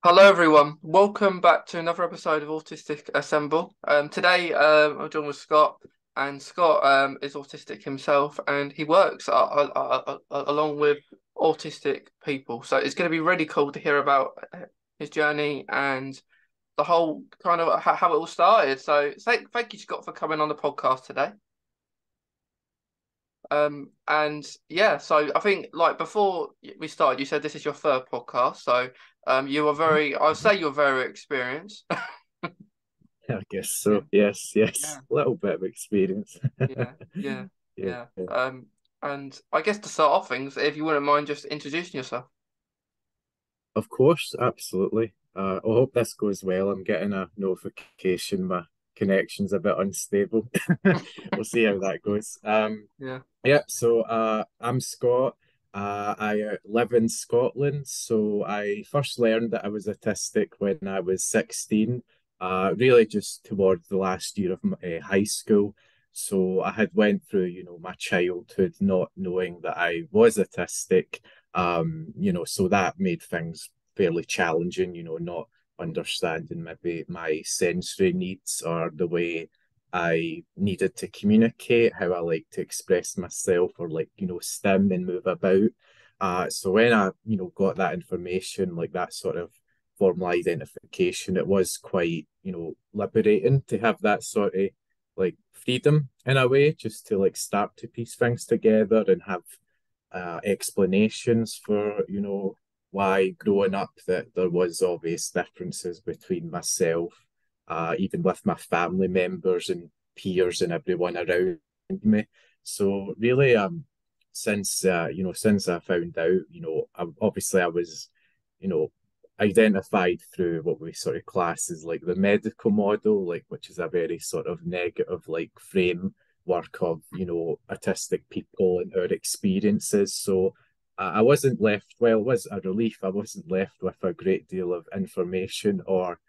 Hello, everyone. Welcome back to another episode of Autistic Assemble. Today, I'm joined with Scott, and Scott is autistic himself, and he works along with autistic people. So it's going to be really cool to hear about his journey and the whole kind of how it all started. So thank you, Scott, for coming on the podcast today. And yeah, so I think like before we started, you said this is your third podcast, so you were I'd say you're very experienced. I guess Yeah, so. Yes, yes. yeah, A little bit of experience. yeah, yeah, Yeah, yeah. And I guess to start off things, if you wouldn't mind just introducing yourself. of course, absolutely. I hope this goes well. I'm getting a notification. My connection's a bit unstable. We'll see how that goes. Yeah. Yeah, so I'm Scott. I live in Scotland. So I first learned that I was autistic when I was 16, really just towards the last year of high school. So I had went through, my childhood not knowing that I was autistic. So that made things fairly challenging, not understanding maybe my sensory needs or the way I needed to communicate, how I like to express myself or like, stim and move about. So when I, got that information, like that sort of formal identification, it was quite, liberating to have that sort of like freedom in a way, just to like start to piece things together and have explanations for, why growing up that there was obvious differences between myself, even with my family members and peers and everyone around me. So really, since I found out, obviously I was, you know, identified through what we sort of class as like the medical model, like which is a very sort of negative like framework of, autistic people and our experiences. So I wasn't left, well, it was a relief. I wasn't left with a great deal of information or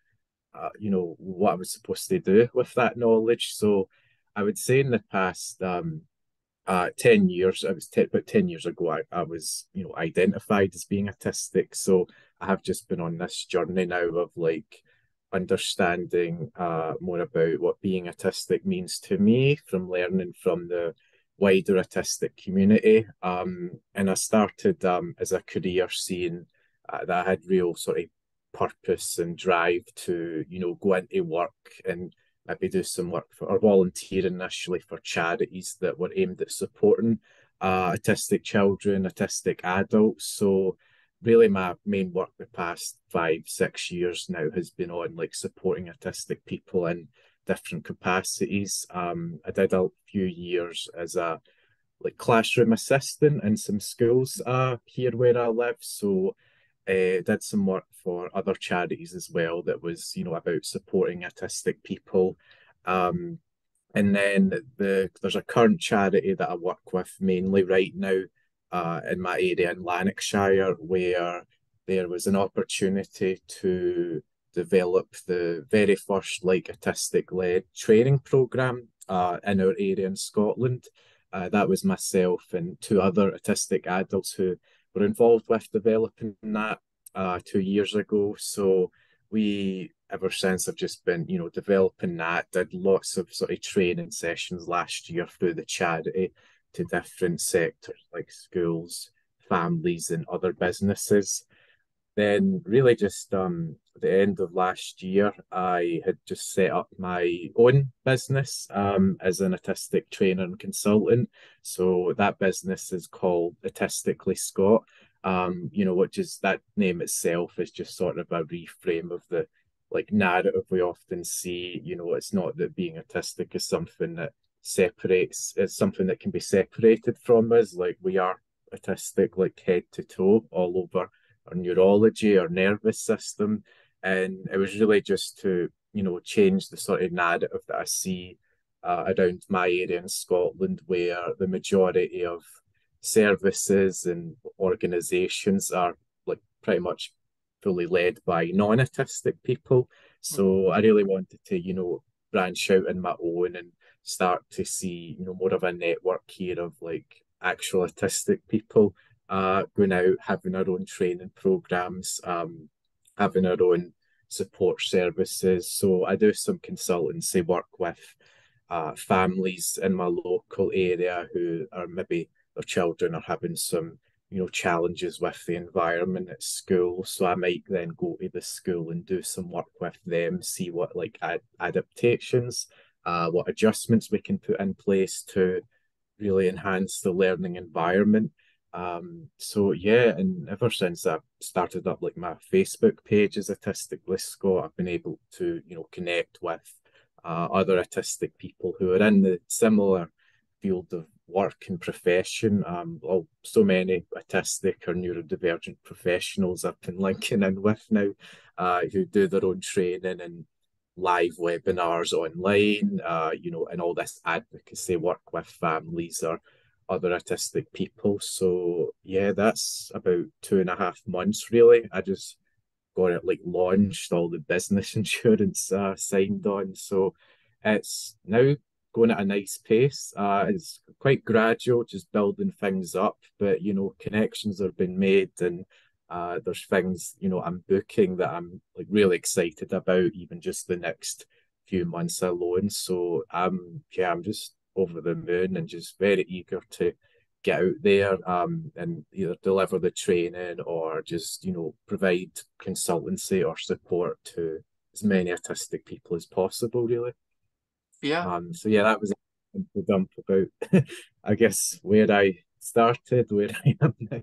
what I was supposed to do with that knowledge. So I would say in the past 10 years, about 10 years ago, I was, identified as being autistic. So I have just been on this journey now of like understanding more about what being autistic means to me from learning from the wider autistic community. And I started as a career seeing that I had real sort of purpose and drive to, go into work and maybe do some work for or volunteer initially for charities that were aimed at supporting autistic children, autistic adults. So really my main work the past 5, 6 years now has been on like supporting autistic people in different capacities. I did a few years as a like classroom assistant in some schools here where I live. So did some work for other charities as well that was, about supporting autistic people. Um, and then there's a current charity that I work with mainly right now in my area in Lanarkshire, where there was an opportunity to develop the very first like autistic led training program in our area in Scotland. That was myself and two other autistic adults who were involved with developing that 2 years ago. So we ever since have just been, developing that. Did lots of sort of training sessions last year through the charity to different sectors like schools, families, and other businesses. Then really just at the end of last year, I had just set up my own business as an autistic trainer and consultant. So that business is called Autistically Scott. Which is that name itself is just sort of a reframe of the like narrative we often see. It's not that being autistic is something that separates, it's something that can be separated from us. Like we are autistic, like head to toe, all over our neurology, our nervous system. And it was really just to, change the sort of narrative that I see around my area in Scotland, where the majority of services and organizations are like pretty much fully led by non-autistic people. So I really wanted to, branch out in my own and start to see, more of a network here of like actual autistic people going out, having our own training programs, having our own support services. So I do some consultancy work with families in my local area who are maybe their children are having some, challenges with the environment at school. So I might then go to the school and do some work with them, see what like adaptations, what adjustments we can put in place to really enhance the learning environment. So yeah, and ever since I started up like my Facebook page as Autistic Scott, I've been able to, connect with other autistic people who are in the similar field of work and profession. So many autistic or neurodivergent professionals I've been linking in with now, who do their own training and live webinars online, and all this advocacy work with families or other autistic people. So yeah, that's about 2.5 months really. I just got it like launched, all the business insurance signed on. So it's now going at a nice pace. It's quite gradual, just building things up, but connections are being made and there's things, I'm booking that I'm like really excited about, even just the next few months alone. So yeah, I'm just over the moon and just very eager to get out there and either deliver the training or just provide consultancy or support to as many autistic people as possible really. Yeah, So yeah, that was the dump about I guess where I started, where I am now.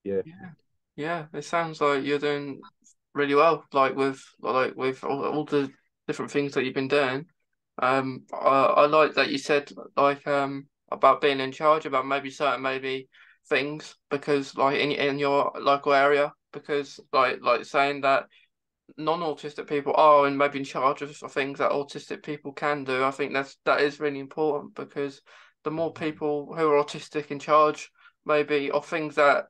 Yeah. yeah, yeah. It sounds like you're doing really well, like with all the different things that you've been doing. I like that you said about being in charge about maybe certain maybe things because like in your local area because like saying that non-autistic people are and maybe in charge of things that autistic people can do. I think that is really important because the more people who are autistic in charge maybe of things that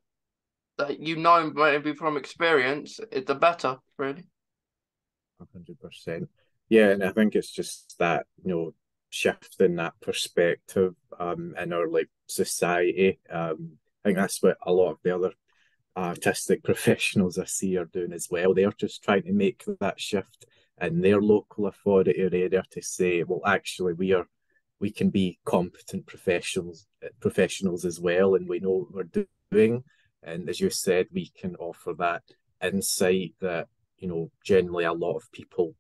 maybe from experience, the better, really. 100%. Yeah, and I think it's just that, shift in that perspective in our like society. I think that's what a lot of the other artistic professionals I see are doing as well. They're just trying to make that shift in their local authority or area to say, well, actually, we can be competent professionals as well, and we know what we're doing. And as you said, we can offer that insight that generally a lot of people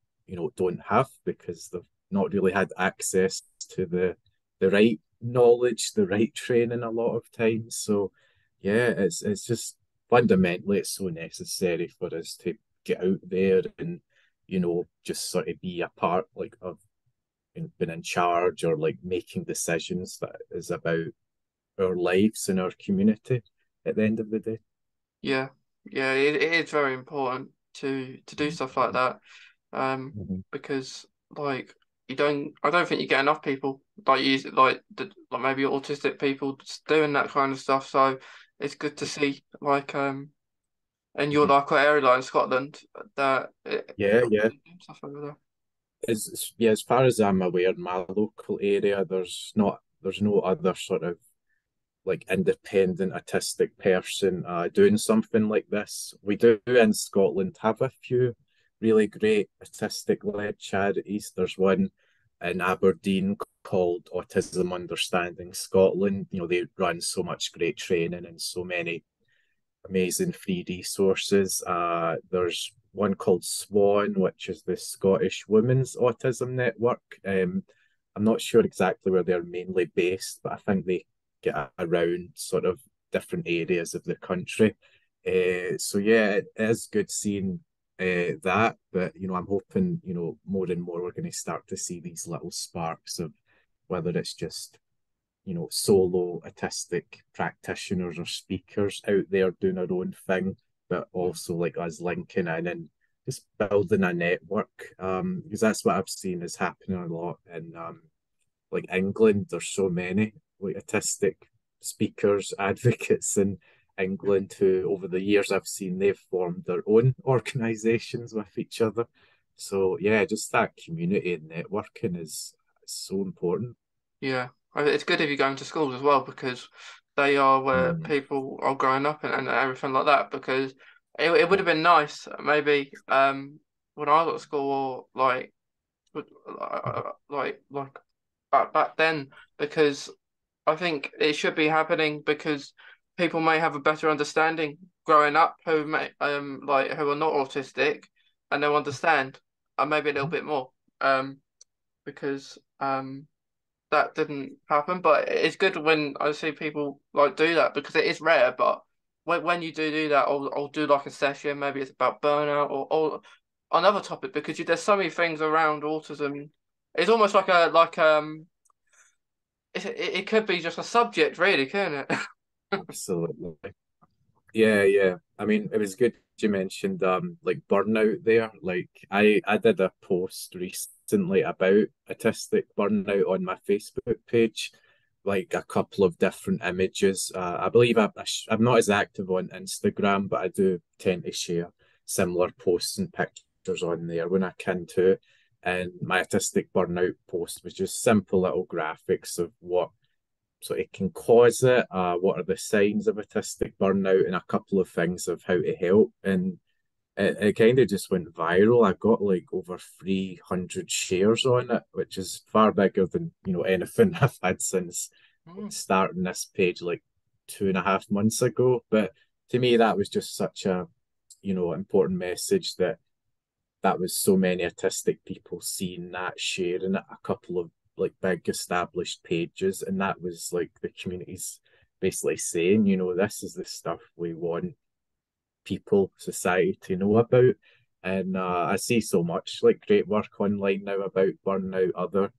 don't have because they've not really had access to the right knowledge, the right training a lot of times. So yeah, it's just fundamentally it's so necessary for us to get out there and just sort of be a part like of being in charge or like making decisions that is about our lives and our community at the end of the day. Yeah, yeah, it is very important to do stuff like that. Mhm. Because like I don't think you get enough people like use like maybe autistic people just doing that kind of stuff. So it's good to see in your Mhm. local area like in Scotland that Yeah, you're yeah. really doing stuff over there. Yeah, as far as I'm aware, in my local area, there's no other sort of like independent autistic person doing something like this. We do in Scotland have a few really great autistic led charities. There's one in Aberdeen called Autism Understanding Scotland. They run so much great training and so many amazing free resources. There's one called SWAN, which is the Scottish Women's Autism Network. I'm not sure exactly where they're mainly based, but I think they get around sort of different areas of the country. So yeah, it is good seeing that, but I'm hoping more and more we're going to start to see these little sparks of whether it's just solo autistic practitioners or speakers out there doing our own thing, but also like us linking in and just building a network. Because that's what I've seen is happening a lot in like England. There's so many like autistic speakers, advocates in England who over the years I've seen they've formed their own organizations with each other. So yeah, just that community and networking is so important. Yeah, it's good if you're going to schools as well because they are where Mm, people are growing up and everything like that. Because it would have been nice maybe when I was at school or like back then, because I think it should be happening because people may have a better understanding growing up who may who are not autistic, and they'll understand maybe a little bit more because that didn't happen. But it's good when I see people like do that because it is rare. But when you do that, I'll do like a session. Maybe it's about burnout or another topic because there's so many things around autism. It's almost like it could be just a subject, really, couldn't it? Absolutely. Yeah, yeah. I mean, it was good you mentioned like burnout there. Like I did a post recently about autistic burnout on my Facebook page, like a couple of different images. I believe I'm not as active on Instagram, but I do tend to share similar posts and pictures on there when I can too. And my autistic burnout post was just simple little graphics of what so it can cause it. What are the signs of autistic burnout, and a couple of things of how to help. And it kind of just went viral. I got like over 300 shares on it, which is far bigger than anything I've had since Mm, starting this page like 2.5 months ago. But to me, that was just such a important message that was so many autistic people seeing that, sharing it, a couple of like big established pages, and that was like the community's basically saying, this is the stuff we want people, society to know about. And I see so much like great work online now about burnout, other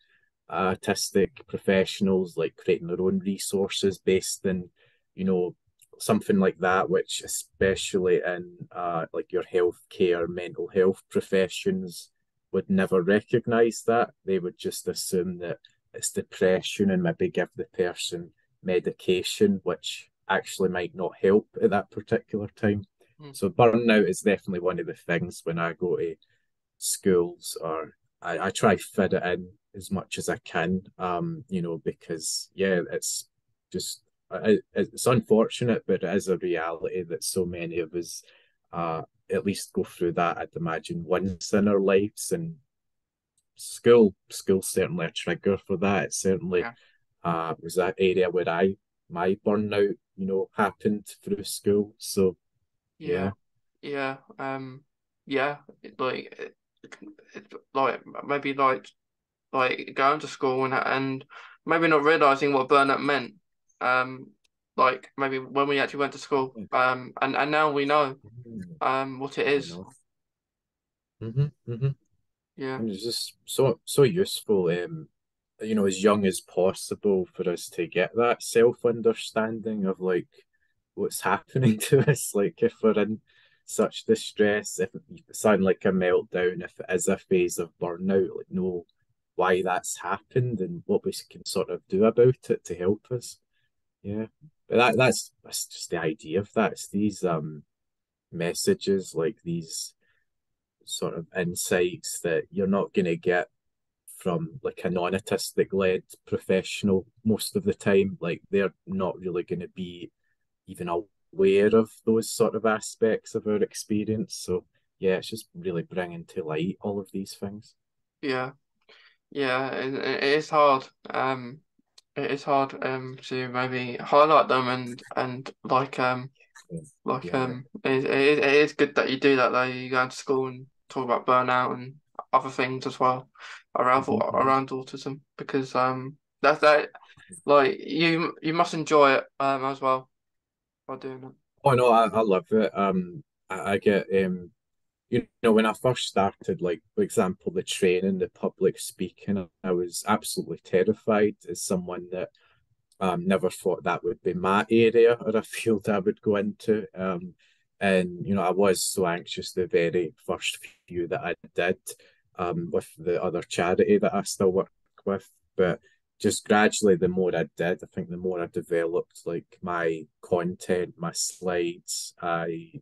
artistic professionals like creating their own resources based in, you know, something like that, which especially in like your healthcare, mental health professions would never recognize that. They would just assume that it's depression and maybe give the person medication, which actually might not help at that particular time. mm. So burnout is definitely one of the things when I go to schools, or I try fit it in as much as I can, because yeah, it's just it's unfortunate, but it is a reality that so many of us at least go through that, I'd imagine, once in our lives. And school's certainly a trigger for that. It certainly Yeah, was that area where my burnout, happened through school. So yeah, yeah. yeah, yeah. Like maybe like going to school and maybe not realizing what burnout meant. Um, like maybe when we actually went to school. And now we know what it I is. know. Hmm. Yeah, And it's just so useful, as young as possible for us to get that self-understanding of like what's happening to us. Like if we're in such distress, if it sound like a meltdown, if it is a phase of burnout, like know why that's happened and what we can sort of do about it to help us. Yeah. But that's just the idea of that. It's these messages, like these sort of insights that you're not going to get from like a non-autistic led professional most of the time. Like they're not really going to be even aware of those sort of aspects of our experience. So yeah, it's just really bringing to light all of these things. yeah, yeah. It is hard. It is hard to maybe highlight them and Yeah. it is good that you do that though. You go into school and talk about burnout and other things as well Mhm, mhm. around autism because that's that like you must enjoy it as well by doing it. Oh no, I love it. I get when I first started, like for example, the training, the public speaking, I was absolutely terrified as someone that never thought that would be my area or a field I would go into. And I was so anxious the very first few that I did with the other charity that I still work with. But just gradually, the more I did, I think the more I developed like my content, my slides. I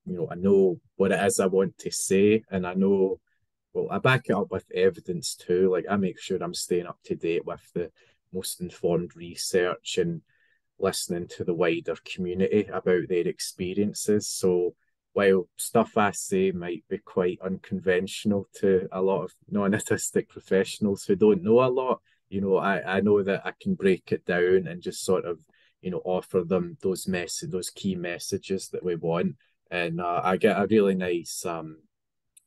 know what it is I want to say, and I know, well, I back it up with evidence too. Like I make sure I'm staying up to date with the most informed research and listening to the wider community about their experiences. So while stuff I say might be quite unconventional to a lot of non-autistic professionals who don't know a lot, I know that I can break it down and just sort of, offer them those key messages that we want. And I get a really nice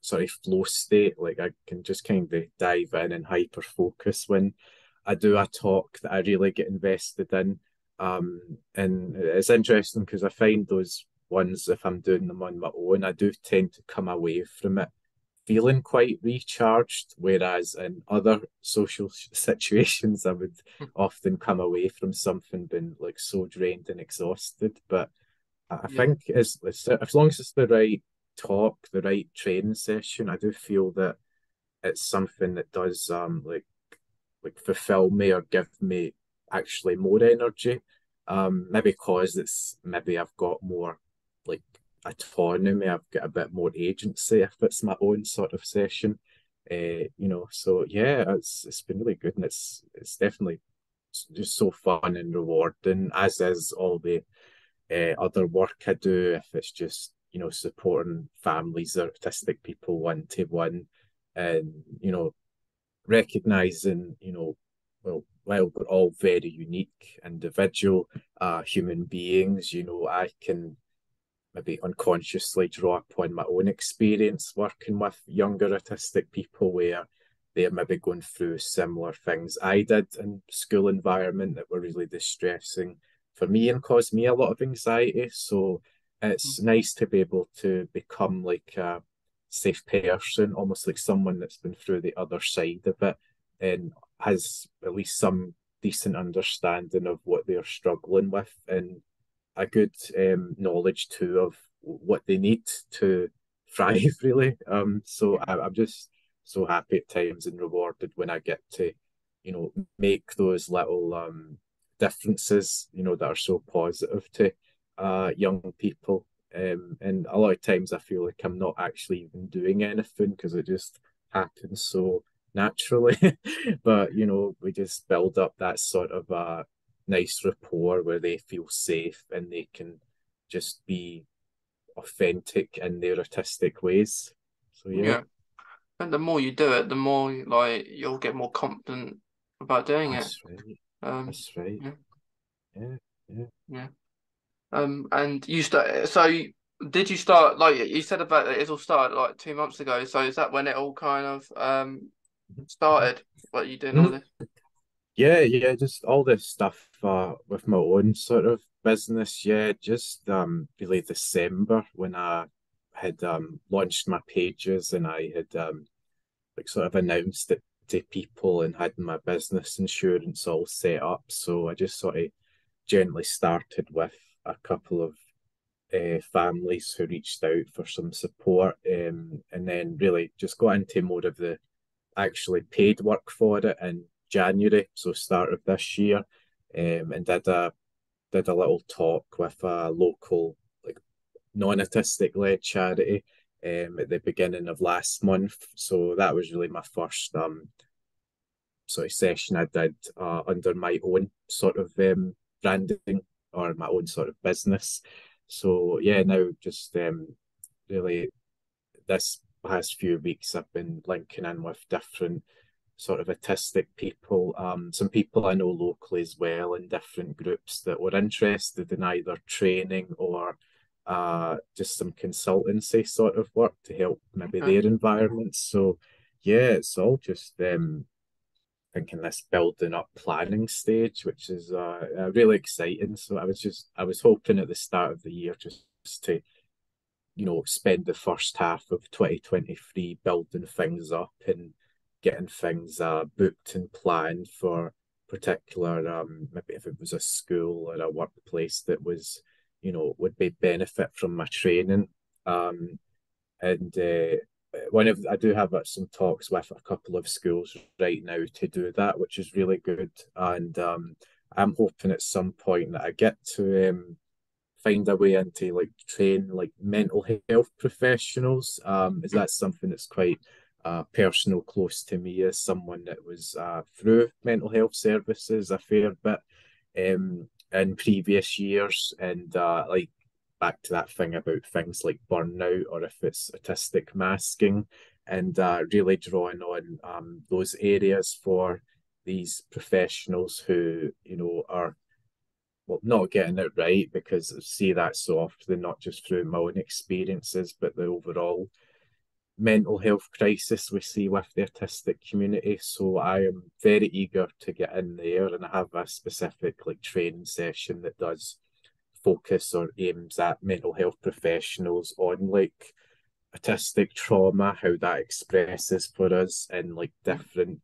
sort of flow state. Like I can just kind of dive in and hyper focus when I do a talk that I really get invested in. And it's interesting because I find those ones, if I'm doing them on my own, I do tend to come away from it feeling quite recharged, whereas in other social situations, I would often come away from something being like so drained and exhausted. But I Yeah. think as long as it's the right talk, the right training session, I do feel that it's something that does like fulfill me or give me actually more energy. Maybe because maybe I've got more like autonomy, I've got a bit more agency if it's my own sort of session. So yeah, it's been really good and it's definitely just so fun and rewarding, as is all the other work I do, if it's just, supporting families or autistic people one to one and, recognizing, while we're all very unique individual human beings, I can maybe unconsciously draw upon my own experience working with younger autistic people where they're maybe going through similar things I did in school environment that were really distressing for me and caused me a lot of anxiety. So it's nice to be able to become like a safe person, almost like someone that's been through the other side of it and has at least some decent understanding of what they're struggling with and a good knowledge too of what they need to thrive, really. So I'm just so happy at times and rewarded when I get to, make those little differences, that are so positive to young people. And a lot of times I feel like I'm not actually even doing anything because it just happens so naturally. But, we just build up that sort of nice rapport where they feel safe and they can just be authentic in their artistic ways. So yeah, Yeah. And the more you do it, the more like you'll get more confident about doing it. that's right. Um, That's right. yeah, Yeah, yeah. yeah. And you start. So did you start like you said about it? It all started like 2 months ago. So is that when it all kind of started? What you doing all Mhm. this? Yeah, yeah, just all this stuff with my own sort of business. Yeah, just really December when I had launched my pages and I had like sort of announced it to people and had my business insurance all set up. So I just sort of gently started with a couple of families who reached out for some support, and then really just got into more of the actually paid work for it in January, so start of this year, and did a little talk with a local like non-autistic led charity at the beginning of last month. So that was really my first sort of session I did under my own sort of branding or my own sort of business. So yeah, now just really this past few weeks I've been linking in with different sort of autistic people, some people I know locally as well in different groups that were interested in either training or just some consultancy sort of work to help maybe Okay. their environments. So yeah, it's all just thinking this building up planning stage, which is really exciting. So I was hoping at the start of the year just to spend the first half of 2023 building things up and getting things booked and planned for particular maybe if it was a school or a workplace that was would be benefit from my training um and one of I do have some talks with a couple of schools right now to do that, which is really good. And I'm hoping at some point that I get to find a way into like train like mental health professionals. Is that something that's quite personal, close to me as someone that was through mental health services a fair bit in previous years, and like back to that thing about things like burnout or if it's autistic masking, and really drawing on those areas for these professionals who, are well, not getting it right, because I see that so often, not just through my own experiences, but the overall mental health crisis we see with the autistic community. So I am very eager to get in there, and I have a specific like training session that does focus or aims at mental health professionals on like autistic trauma, how that expresses for us, and like Mm. different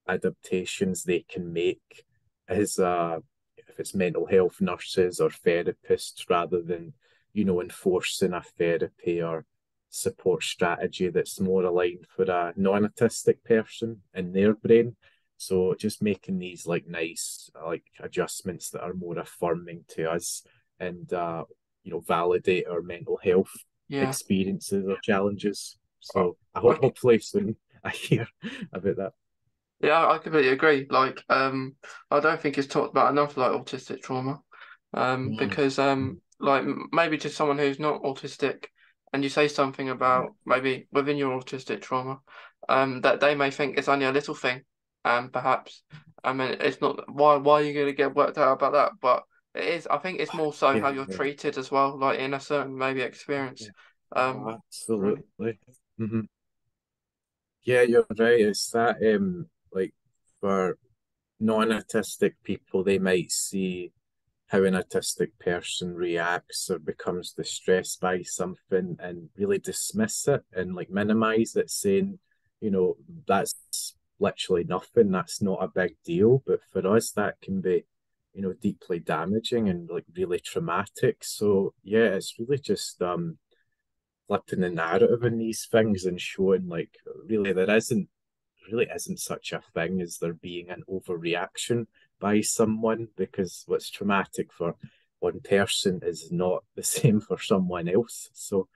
adaptations they can make as if it's mental health nurses or therapists, rather than enforcing a therapy or support strategy that's more aligned for a non-autistic person in their brain. So just making these like nice like adjustments that are more affirming to us, and validate our mental health Yeah. experiences or challenges. I, So I I, hope hopefully soon I hear about that. yeah, I completely agree. Like, I don't think it's talked about enough, like autistic trauma. Mm, Because like maybe to someone who's not autistic, and you say something yeah, about maybe within your autistic trauma, that they may think it's only a little thing, perhaps. I mean, it's not why are you going to get worked out about that? But it is. I think it's more so yeah, how you're treated as well, like in a certain maybe yeah. experience. Oh, Really. absolutely. Hmm. Yeah, you're right. It's that like for non-autistic people, they might see how an autistic person reacts or becomes distressed by something and really dismiss it and like minimize it, saying, that's literally nothing, that's not a big deal. But for us, that can be, deeply damaging and like really traumatic. So yeah, it's really just flipping the narrative in these things and showing like really there isn't such a thing as there being an overreaction by someone, because what's traumatic for one person is not the same for someone else. So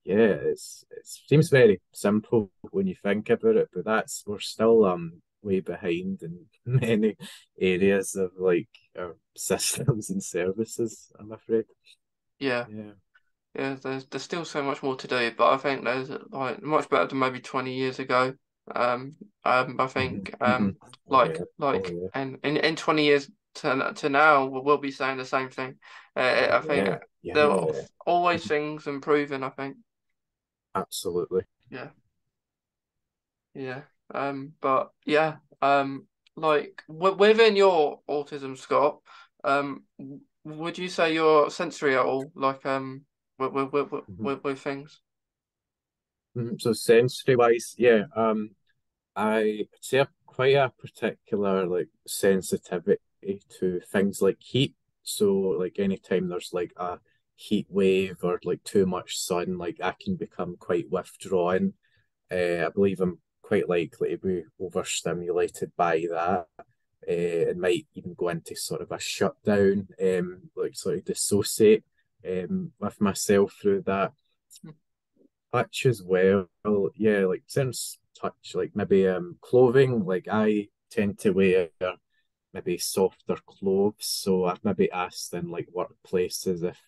yeah, it seems very simple when you think about it, but we're still way behind in many areas of like our systems and services, I'm afraid. Yeah. Yeah. Yeah, there's still so much more to do, but I think there's like much better than maybe 20 years ago. I Hmm. think Hmm. Oh yeah. Oh yeah. and in 20 years to now we'll be saying the same thing. I think Yeah. there are Yeah. always Mhm. things improving, I think. Absolutely. Yeah, yeah. But yeah, like w within your autism, Scott, would you say you're sensory at all? Like Mhm. with things? So sensory wise, yeah, I say I've quite a particular like sensitivity to things like heat. So like anytime there's like a heat wave or like too much sun, like I can become quite withdrawn. I believe I'm quite likely to be overstimulated by that. It might even go into sort of a shutdown, like sort of dissociate with myself through that. Touch as well. Yeah, like sense touch, like maybe clothing. Like I tend to wear maybe softer clothes. So I've maybe asked in like workplaces if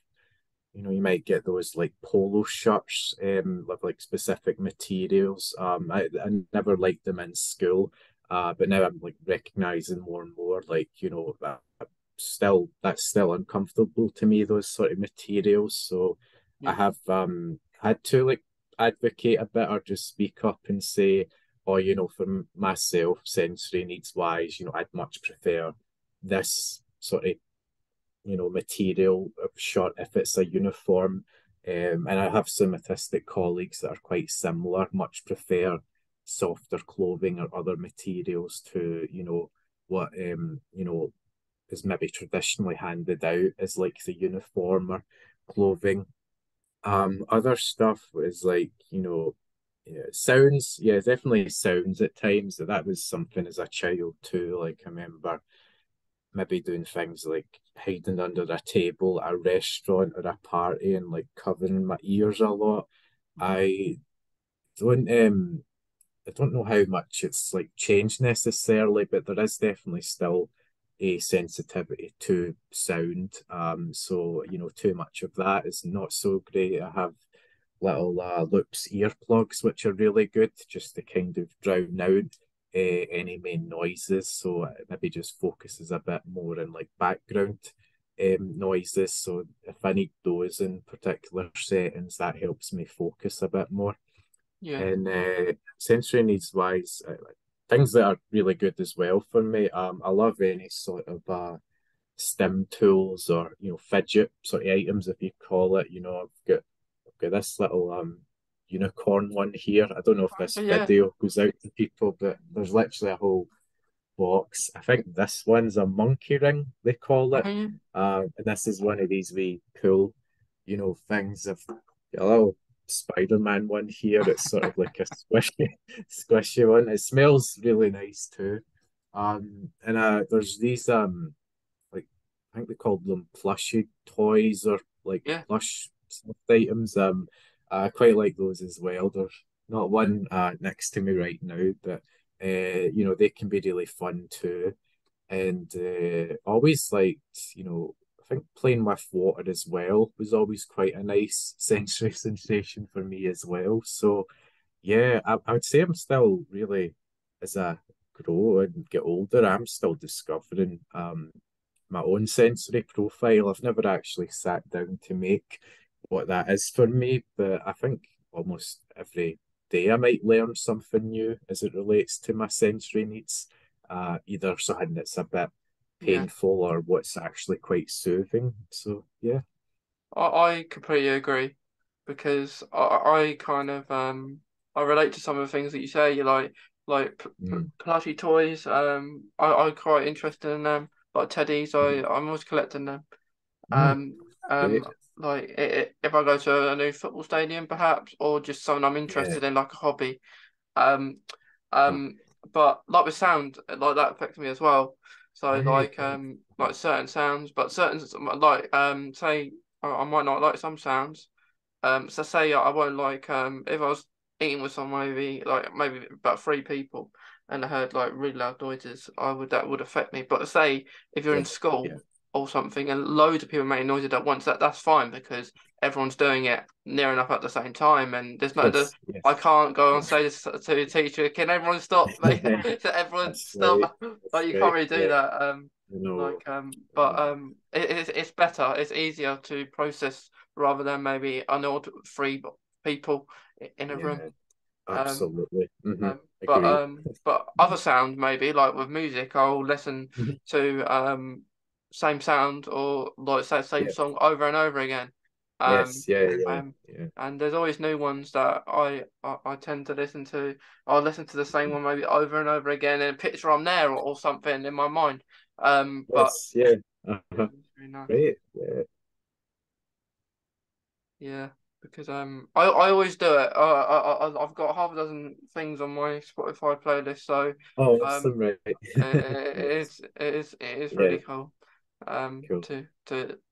you might get those like polo shirts with like specific materials. I never liked them in school, but now I'm like recognizing more and more like still that's still uncomfortable to me, those sort of materials. So I Yeah, have had to like advocate a bit or just speak up and say, oh, for myself, sensory needs wise, I'd much prefer this sort of material of shirt if it's a uniform. And I have some autistic colleagues that are quite similar, much prefer softer clothing or other materials to, what is maybe traditionally handed out as like the uniform or clothing. Other stuff is like, yeah, sounds, yeah, definitely sounds at times. That was something as a child too. Like I remember maybe doing things like hiding under a table at a restaurant or a party and like covering my ears a lot. I don't I don't know how much it's like changed necessarily, but there is definitely still a sensitivity to sound. So too much of that is not so great. I have little Loops earplugs, which are really good, just to kind of drown out any main noises. So it maybe just focuses a bit more in like background noises. So if I need those in particular settings, that helps me focus a bit more. Yeah. And sensory needs wise, things that are really good as well for me. I love any sort of stim tools or fidget sort of items, if you call it. I've got this little unicorn one here. I don't know if this Yeah. video goes out to people, but there's literally a whole box. I think this one's a monkey ring, they call it. Yeah. And this is one of these wee cool, things. I've got a little Spider-Man one here. It's sort of like a squishy one. It smells really nice too. And there's these like I think they call them plushy toys or like Yeah. plush stuffed items. I quite like those as well. There's not one next to me right now, but they can be really fun too. And always liked, I think playing with water as well was always quite a nice sensory sensation for me as well. So yeah, I would say I'm still really, as I grow and get older, I'm still discovering my own sensory profile. I've never actually sat down to make what that is for me, but I think almost every day I might learn something new as it relates to my sensory needs. Either something that's a bit Yeah. painful or what's actually quite soothing. So yeah. I completely agree because I kind of I relate to some of the things that you say. You like Mm. plushy toys. I'm quite interested in them. Like teddies, Mhm. I'm always collecting them. Mm. Um Great. like if I go to a new football stadium, perhaps, or just something I'm Yeah. interested in, like a hobby. Um Oh, um, but like with sound, like that affects me as well. So right. Right. like certain sounds, but certain like say I might not like some sounds. So say I won't like if I was eating with someone maybe about three people and I heard like really loud noises, I would that would affect me. But say if you're Yeah. in Yeah. school or something and loads of people making noises at once, that's fine because everyone's doing it near enough at the same time, and there's no the Yes. I Yes. can't go and Yeah. say this to the teacher, can everyone stop? Like, so everyone That's right. stop. That's Like you can't right. really do Yeah. that. No. But it's better. It's easier to process rather than maybe annoyed three people in a room. Yeah. Um, Absolutely. but Agreed. other sound maybe like with music, I'll listen Mhm. to same sound or like say same Yeah. song over and over again. Um, Yes. Yeah. Yeah. um, Yeah. and there's always new ones that I tend to listen to. I'll listen to the same one maybe over and over again and picture I'm there or something in my mind. But Yes. Yeah. yeah, Uh-huh. it's really nice. Great. Yeah. Yeah, because I always do it. I've got half a dozen things on my Spotify playlist, so Oh, um, awesome. Right. Nice. it is Yeah. really cool. Cool.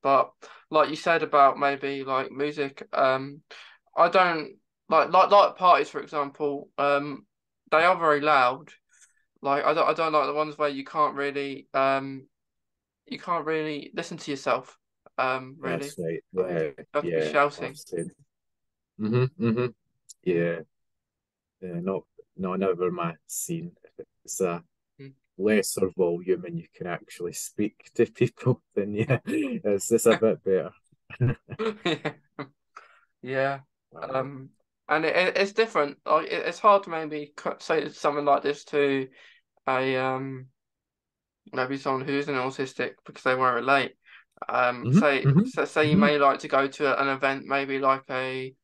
But like you said about maybe like music, I don't like parties for example. They are very loud. Like I don't like the ones where you can't really listen to yourself. Really, That's right. like Yeah. you have to be Yeah. shouting. I've seen. Mm-hmm. Yeah. Yeah. No, never my scene. If it's a Mm. lesser volume and you can actually speak to people, then yeah, it's a bit better. Yeah. Yeah. Wow. Um, and it's different. Like it's hard to maybe say something like this to a maybe someone who isn't autistic because they won't relate. Say you Hmm. may like to go to an event, maybe like a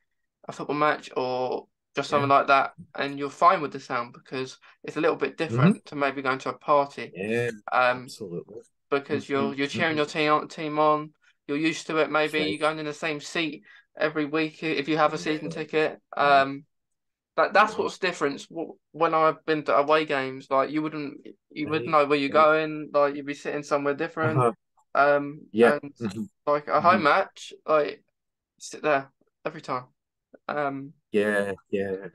football match or just Yeah. something like that, and you're fine with the sound because it's a little bit Hmm. different to maybe going to a party. Yeah. Um, Absolutely. because Hmm. you're cheering Hmm. your team on. You're used to it. That's Maybe right. you're going in the same seat every week if you have a season Yeah. ticket. Yeah. That's Yeah. what's different. When I've been to away games, like you wouldn't Right. know where you're Right. going. Like you'd be sitting somewhere different. Uh-huh. Yeah. And Hmm. like a Hmm. home match, like sit there every time. Yeah, yeah.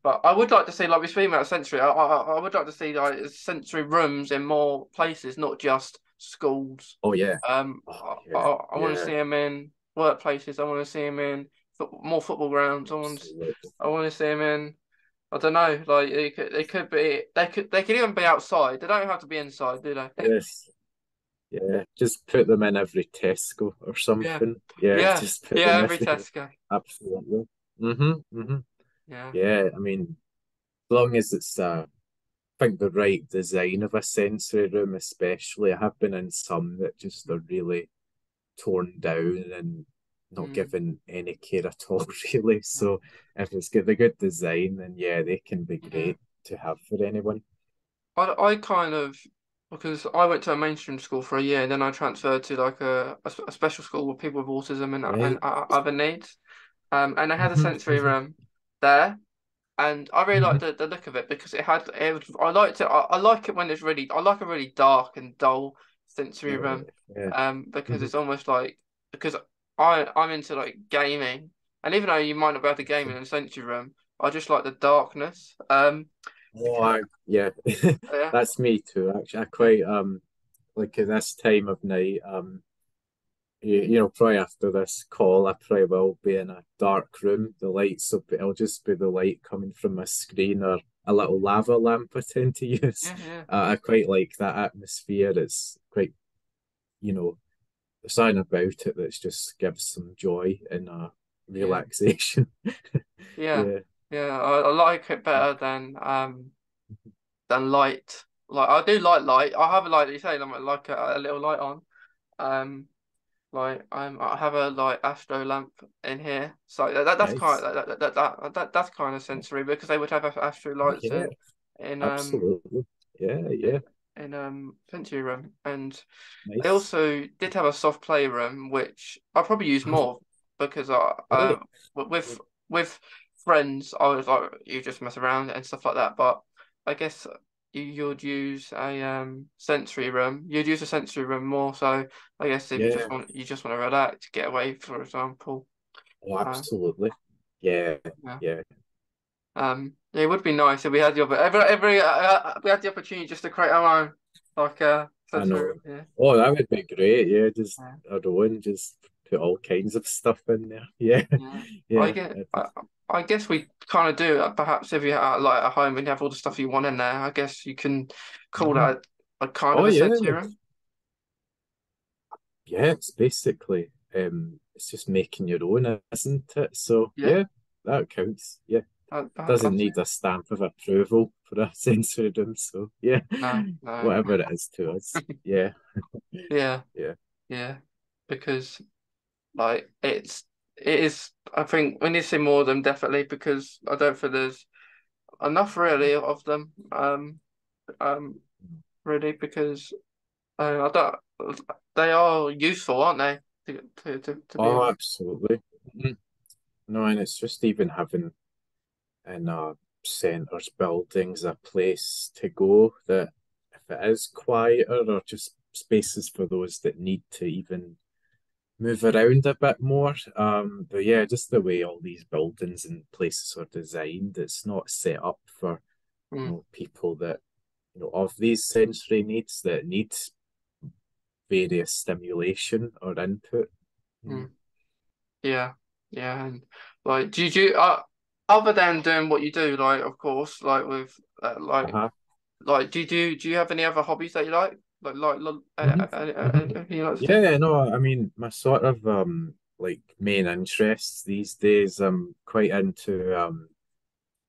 But I would like to see, like we speaking about sensory, I would like to see like sensory rooms in more places, not just schools. Oh yeah. Um, Oh I, I, yeah. I want to Yeah. see them in workplaces. I want to see them in more football grounds. Absolutely. I want to see them in. I don't know. Like it could be. They could even be outside. They don't have to be inside, do they? Yes. Yeah. Just put them in every Tesco or Yeah, something. Yeah, yeah, just put yeah. them Every everywhere. Tesco. Absolutely. Mm-hmm. Mm-hmm. Yeah, Yeah, I mean, as long as it's I think the right design of a sensory room, especially. I have been in some that just are really torn down and not mm, given any care at all, really. yeah, So if it's got the good design, then yeah, they can be yeah. great to have for anyone. I kind of because I went to a mainstream school for a year, and then I transferred to like a special school with people with autism and Right. other needs. And I had a Hmm. sensory room there, and I really liked Hmm. the look of it because I liked it. I like it when it's really. I like a really dark and dull sensory Yeah, room, yeah. because Hmm. it's almost like because I'm into like gaming, and even though you might not be able to game in a sensory room, I just like the darkness. Oh, yeah, Yeah, that's me too. Actually, I yeah, quite like at this time of night. Probably after this call, I probably will be in a dark room. The lights will be, it'll just be the light coming from my screen or a little lava lamp I tend to use. yeah, yeah, I quite like that atmosphere. It's quite, you know, there's something about it that just gives some joy and yeah. relaxation. Yeah, Yeah. yeah, I like it better than light. Like I do like light. I have a light. You say like a little light on. Um, I have a like astro lamp in here. So that's kind Nice. of that's kind of sensory because they would have astro Oh, lights yeah, in absolutely. Yeah, yeah. in sensory room, and they Nice. also did have a soft play room, which I probably use more because Right. with friends I was like you just mess around and stuff like that. But I guess you'd use a sensory room. You'd use a sensory room more. So I guess if Yeah. you just want to relax, get away, for example. Oh, Uh, absolutely. Yeah, yeah. yeah. Yeah, it would be nice if we had we had the opportunity just to create our own like I sensory know. room. Yeah. Oh, that would be great. Yeah, just Yeah. our own, just put all kinds of stuff in there. Yeah, Yeah, I yeah. get. That'd be I guess we kind of do. Perhaps if you have like at home and you have all the stuff you want in there, I guess you can call Mhm. that a kind of Oh a yeah, sensory room. yeah. It's basically it's just making your own, isn't it? So Yeah, yeah, that counts. Yeah, doesn't that's need a stamp of approval for a sensory room. So yeah, no, no. whatever it is to us. Yeah, Yeah, yeah. yeah, because like it is. I think we need to see more of them definitely because I don't think there's enough really of them. Um, really because I don't. They are useful, aren't they? To be Oh, honest. absolutely. Mhm. No, and it's just even having in centres, buildings, a place to go that if it is quieter or just spaces for those that need to even move around a bit more. But yeah, just the way all these buildings and places are designed, it's not set up for Mm, people that of these sensory needs that need various stimulation or input. Mm. mm. Yeah, yeah, and like, do you other than doing what you do, like, of course, like with Uh-huh. do you have any other hobbies that you like, Mhm. anything you like to do? Yeah, no, I mean, my sort of like main interests these days, I'm quite into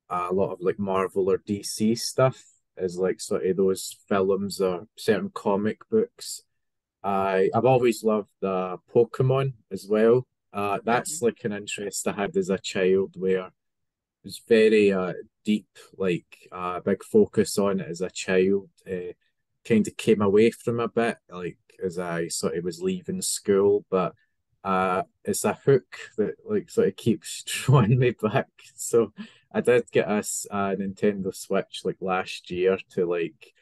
a lot of like Marvel or DC stuff, is like sort of those films or certain comic books. I've always loved Pokemon as well. That's Mhm, like an interest I had as a child where it was very deep, like big focus on it as a child. Kind of came away from a bit, like as I sort of was leaving school, but it's a hook that like sort of keeps drawing me back. So I did get a Nintendo Switch like last year to like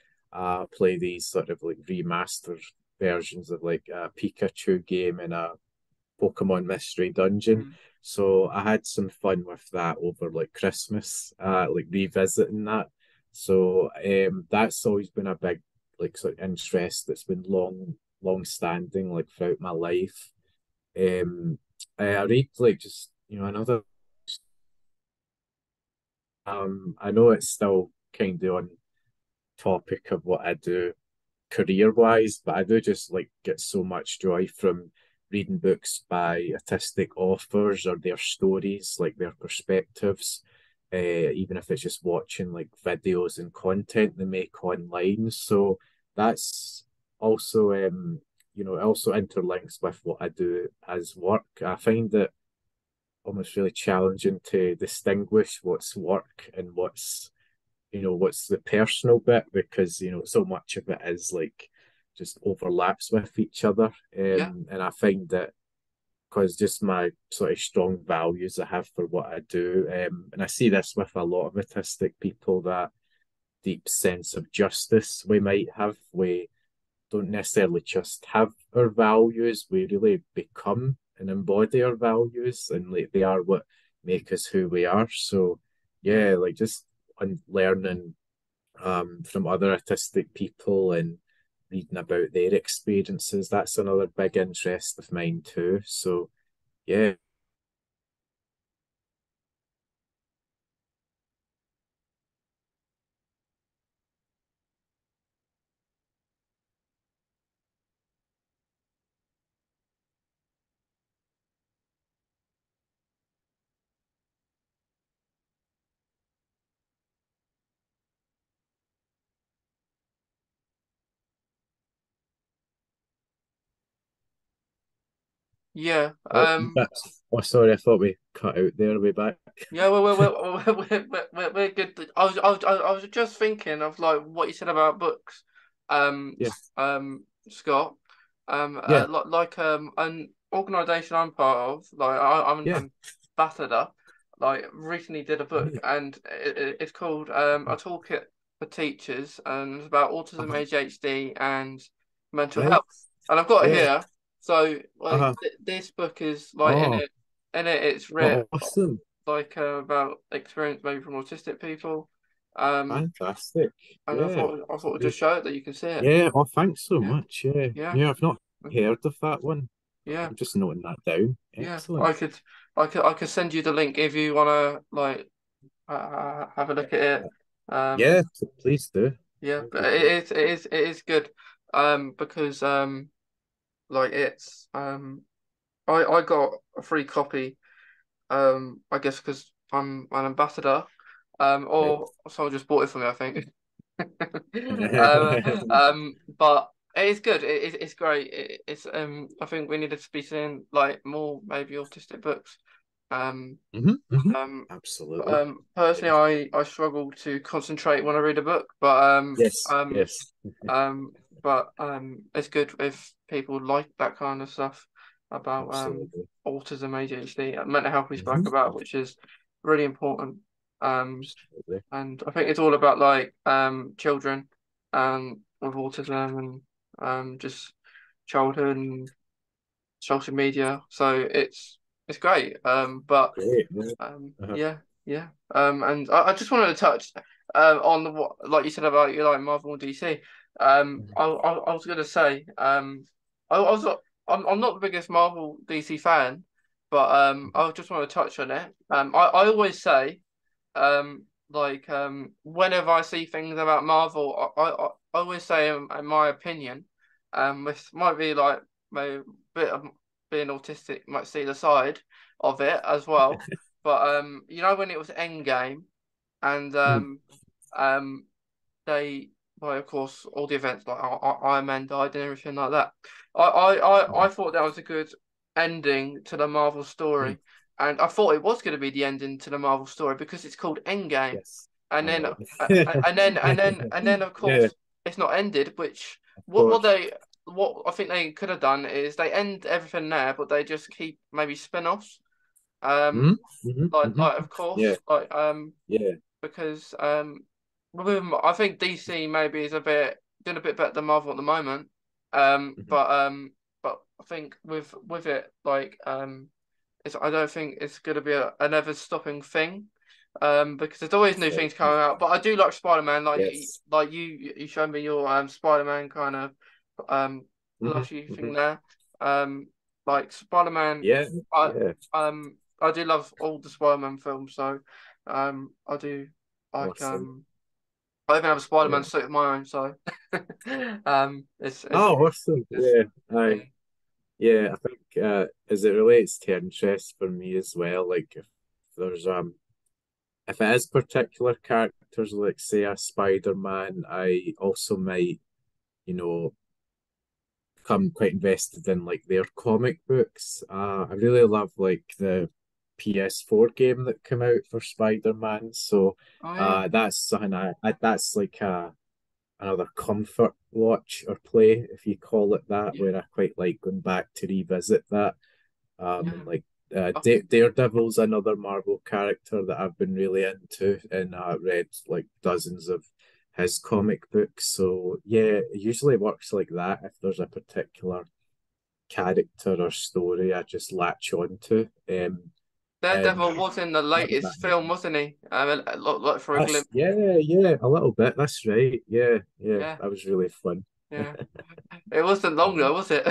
play these sort of like remastered versions of like a Pikachu game and a Pokemon Mystery Dungeon. Mm. So I had some fun with that over like Christmas, like revisiting that. So that's always been a big like sort of interest that's been long standing like throughout my life. Um, I read like just another. I know it's still kind of on topic of what I do career wise, but I do just like get so much joy from reading books by autistic authors or their stories, like their perspectives, even if it's just watching like videos and content they make online. So that's also, it also interlinks with what I do as work. I find it almost really challenging to distinguish what's work and what's the personal bit because so much of it is like just overlaps with each other. Yeah. And I find that because just my sort of strong values I have for what I do, and I see this with a lot of autistic people, that deep sense of justice we might have. We don't necessarily just have our values, we really become and embody our values, and like they are what make us who we are. So Yeah. yeah, like just learning from other autistic people and reading about their experiences. That's another big interest of mine too. So yeah. Yeah. Oh, that's, oh, sorry, I thought we cut out there. Are we back? Yeah, we're good. I was just thinking of like what you said about books, um, Yeah, Scott, yeah, an organisation I'm part of, like I'm yeah. an ambassador, like recently did a book, Right. and it's called A Toolkit for Teachers, and it's about autism, Uh-huh. ADHD, and mental Right. health. And I've got it Yeah. here. So like Uh-huh. this book is like Oh, in it it's written awesome. like about experience maybe from autistic people. Um, Fantastic. and I Yeah. thought I So thought I'd just show it that you can see it. yeah. Oh, thanks so Yeah, much. Yeah. yeah, Yeah, I've not heard of that one. yeah, I'm just noting that down. yeah. Excellent. I could send you the link if you wanna like have a look at it. Um, Yeah, please do. yeah, That'd but be great. it is good. Because like it's I got a free copy. I guess because I'm an ambassador. Right. Or someone just bought it for me, I think. But it is good. It's great. It's I think we needed to be seeing like more maybe autistic books. Um, Hmm. um, Absolutely. Personally, Yeah. I struggle to concentrate when I read a book, but Yes. Yes. um, it's good if people like that kind of stuff about Absolutely. autism, ADHD, mental health we spoke Hmm. about, which is really important. Um, Absolutely. and I think it's all about like children with autism and just childhood and social media. So it's great. But Great. Yeah. Uh-huh. yeah, yeah. And I just wanted to touch on what like you said about you like Marvel and DC. I was gonna say I was I'm not the biggest Marvel DC fan, but I just want to touch on it. I always say whenever I see things about Marvel, I always say in my opinion, this might be like maybe a bit of being autistic might see the side of it as well. But you know when it was Endgame and Mhm. um they of course all the events like Iron Man died and everything like that. I thought that was a good ending to the Marvel Mhm. story, and I thought it was going to be the ending to the Marvel story because it's called Endgame, Yes. and I then know. of Yeah, course it's not ended. Which of course. what I think they could have done is they end everything there, but they just keep maybe spin-offs. Um, Hmm. Hmm. Hmm. of Yeah, course yeah. because I think DC maybe is a bit doing a bit better than Marvel at the moment. Hmm. But I think with it, like it's I don't think it's gonna be a never stopping thing. Because there's always new things coming out. But I do like Spider-Man. Yes. You showed me your Spider-Man kind of plushy thing Hmm. there. Like Spider-Man, Yeah, I yeah. I do love all the Spider-Man films. So I do like Awesome. I even have a Spider-Man Yeah. suit of my own. So it's Oh, awesome. Yeah. yeah. Yeah, I think as it relates to interest for me as well, like if there's if it is particular characters, like say a Spider-Man, I also might, you know, become quite invested in like their comic books. I really love like the PS4 game that came out for Spider-Man. So Oh yeah. that's something that's like another comfort watch or play, if you call it that, Yeah. where I quite like going back to revisit that. Yeah. Like I Daredevil's another Marvel character that I've been really into, and read like dozens of his comic books. So yeah, it usually works like that. If there's a particular character or story, I just latch on to. And Daredevil was in the how does that latest film, happen? wasn't he? Look for a That's glimpse. yeah, a little bit. That's right. Yeah, yeah, Yeah, that was really fun. yeah. It wasn't long though, Um, was it?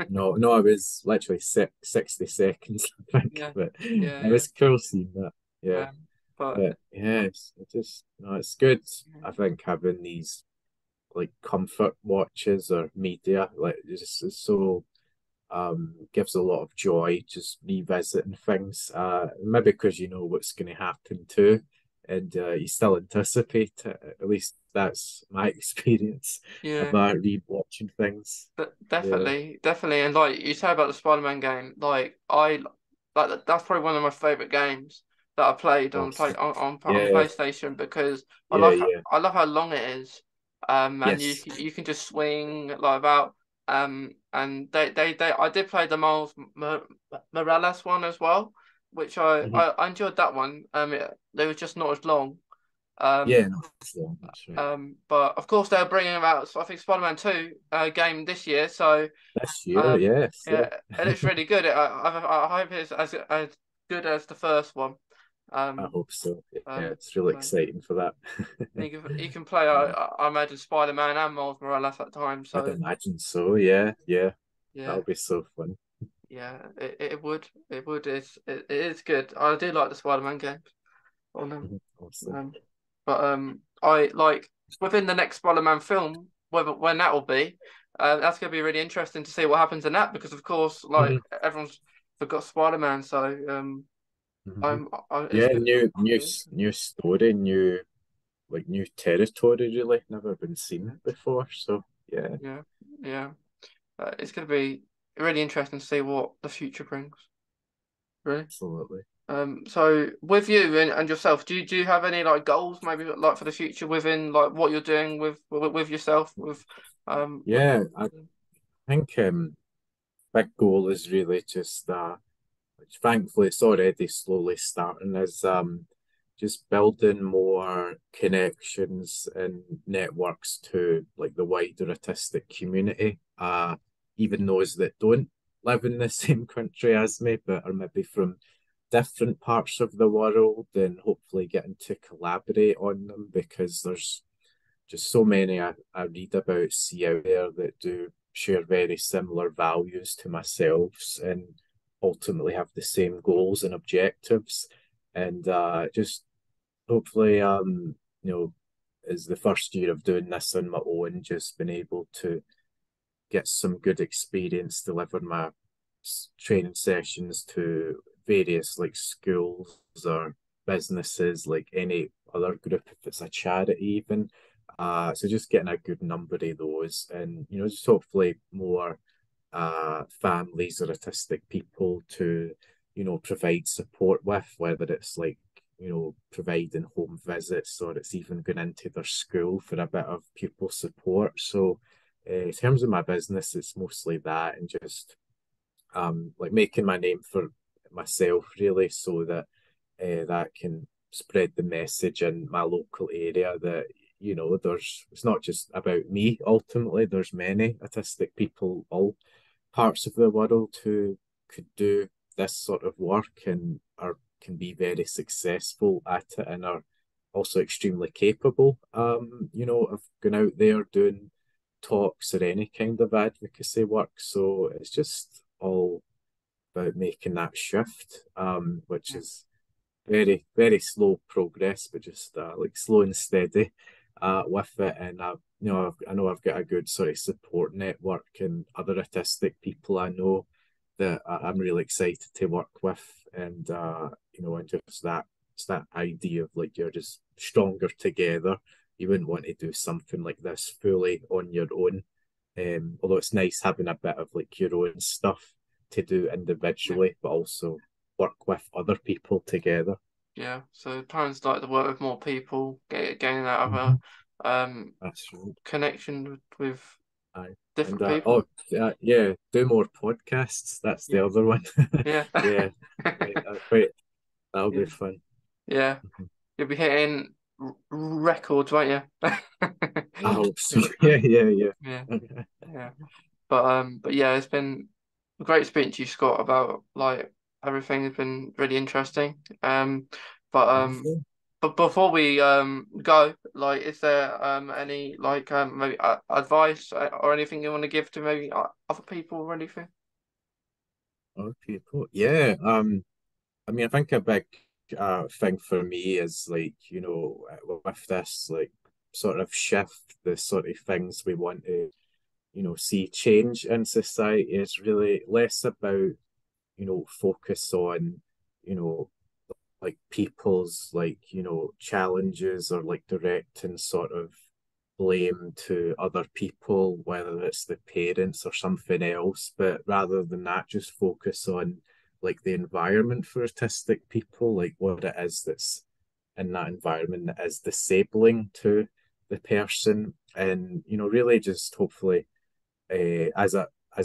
no, it was literally 60 seconds, I think, Yeah, but yeah, it yeah. was cool seeing that. Yeah. But But yes, it just no, it's good. yeah, I think having these like comfort watches or media, like it's so gives a lot of joy just revisiting things. Maybe because you know what's going to happen too, and you still anticipate it. At least that's my experience yeah. about rewatching things. Yeah. Definitely. And like you say about the Spider-Man game, that's probably one of my favorite games that I played Awesome. on Yeah, PlayStation because yeah, yeah. I love how long it is. And Yes. you can just swing like about. And they I did play the Morales one as well, which Mhm. I enjoyed that one. They was just not as long. Yeah, Um, no, that's right. but of course they're bringing about, I think, Spider-Man 2 game this year. So This year, um, yes, yeah. yeah, it looks really good. I hope it's as good as the first one. I Um, hope so. Yeah, um, it's really so exciting for that. you can play. Uh, I imagine Spider-Man and Miles Morales at times. I'd So imagine so. Yeah, yeah. yeah, That'll be so fun. yeah, it would. It is good. I do like the Spider-Man games on them. Mhm. Awesome. Um, but I like within the next Spider-Man film, whether when that will be, that's going to be really interesting to see what happens in that because of course, like Hmm. everyone's forgot Spider-Man, so Hmm. it's Yeah, good. new story, new territory. Really, never been seen before. So yeah, Yeah, yeah. It's going to be really interesting to see what the future brings. Really. absolutely. So with you and yourself, do you have any like goals maybe like for the future within like what you're doing with yourself with Yeah, I think big goal is really just which thankfully it's already slowly starting, is just building more connections and networks to like the wider autistic community. Even those that don't live in the same country as me, but are maybe from different parts of the world, and hopefully getting to collaborate on them because there's just so many I read about, see out there that do share very similar values to myself and ultimately have the same goals and objectives. And just hopefully, as the first year of doing this on my own, just been able to get some good experience delivering my training sessions to various like schools or businesses, like any other group, if it's a charity even. So just getting a good number of those, and just hopefully more families or autistic people to provide support with, whether it's like providing home visits or it's even going into their school for a bit of pupil support. So in terms of my business, it's mostly that, and just like making my name for myself really, so that that can spread the message in my local area that there's it's not just about me. Ultimately, there's many autistic people all parts of the world who could do this sort of work and are can be very successful at it and are also extremely capable, of going out there doing talks or any kind of advocacy work. So it's just all about making that shift, which Yeah. is very, very slow progress, but just like slow and steady with it. And I know I've got a good sort of support network and other autistic people I know that I'm really excited to work with. And and just it's that idea of like you're just stronger together. You wouldn't want to do something like this fully on your own. Although it's nice having a bit of like your own stuff to do Yeah. individually, but also work with other people together. Yeah. So plans like to work with more people, gaining that Mhm. other That's right. connection with Aye. And different people. yeah, do more podcasts. That's the Yeah. other one. Yeah. Yeah, yeah, wait, that'll be Yeah. fun. Yeah. Mhm. You'll be hitting records, won't you? I hope so. Yeah, yeah, Yeah. yeah. Yeah. But yeah, it's been great speaking to you, Scott, about like everything has been really interesting. But um, Lovely. but before we go, like, is there any like maybe advice or anything you want to give to maybe other people or anything? Other people. Yeah. I mean, I think a big thing for me is like, with this like sort of shift, the sort of things we want to, see change in society is really less about, focus on, you know, like people's like, challenges or like directing sort of blame to other people, whether it's the parents or something else, but rather than that, just focus on like the environment for autistic people, like what it is that's in that environment that is disabling to the person. And, really just hopefully as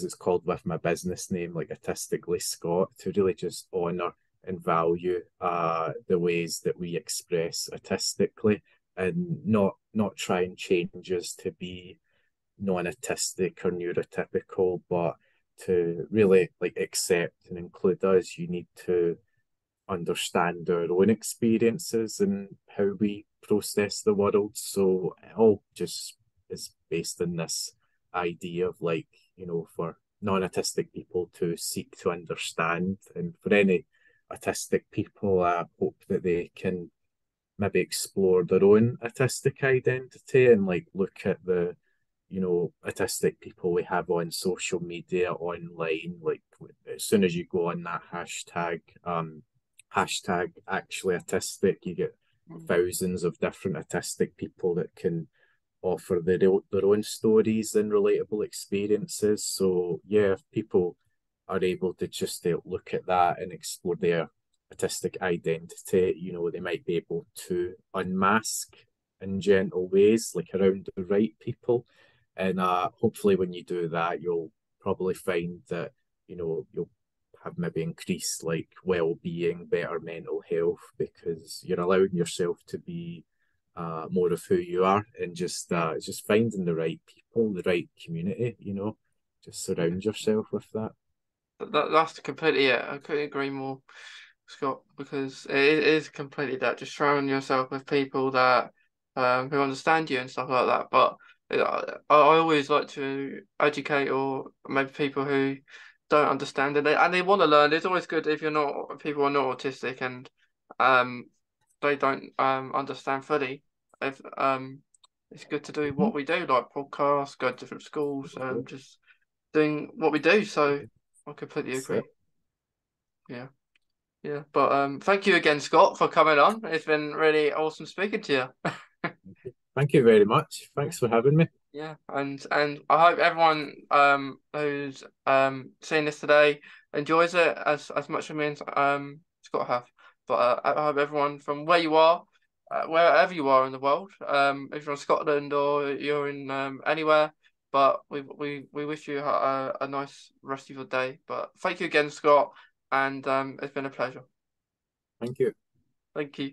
it's called with my business name, like Autistically Scott, to really just honour and value the ways that we express autistically and not try and change us to be non-autistic or neurotypical, but to really like accept and include us. You need to understand our own experiences and how we process the world. So it all just is based in this idea of like, for non-autistic people to seek to understand. And for any autistic people, I hope that they can maybe explore their own autistic identity and like look at the autistic people we have on social media online. Like as soon as you go on that hashtag actually autistic, you get Mm. thousands of different autistic people that can offer their own stories and relatable experiences. So yeah, if people are able to just look at that and explore their autistic identity, they might be able to unmask in gentle ways, like around the right people. And hopefully when you do that, you'll probably find that, you'll have maybe increased like well-being, better mental health, because you're allowing yourself to be more of who you are and Yeah. just finding the right people, the right community, just Yeah. surround yourself with that. That's completely it. I couldn't agree more, Scott, because it is completely that, just surrounding yourself with people that who understand you and stuff like that. But I always like to educate or maybe people who don't understand and they want to learn. It's always good if you're not people are not autistic and um they don't understand fully. If it's good to do Mhm. what we do, like podcasts, go to different schools, just doing what we do. So I completely That's it. agree. Yeah. Yeah, but thank you again, Scott, for coming on. It's been really awesome speaking to you. Thank you very much. Yeah, Thanks for having me. yeah, and I hope everyone who's seeing this today enjoys it as much as me and Scott have. But I hope everyone from where you are, wherever you are in the world, if you're in Scotland or you're in anywhere, but we wish you a nice rest of your day. But thank you again, Scott, and it's been a pleasure. Thank you. Thank you.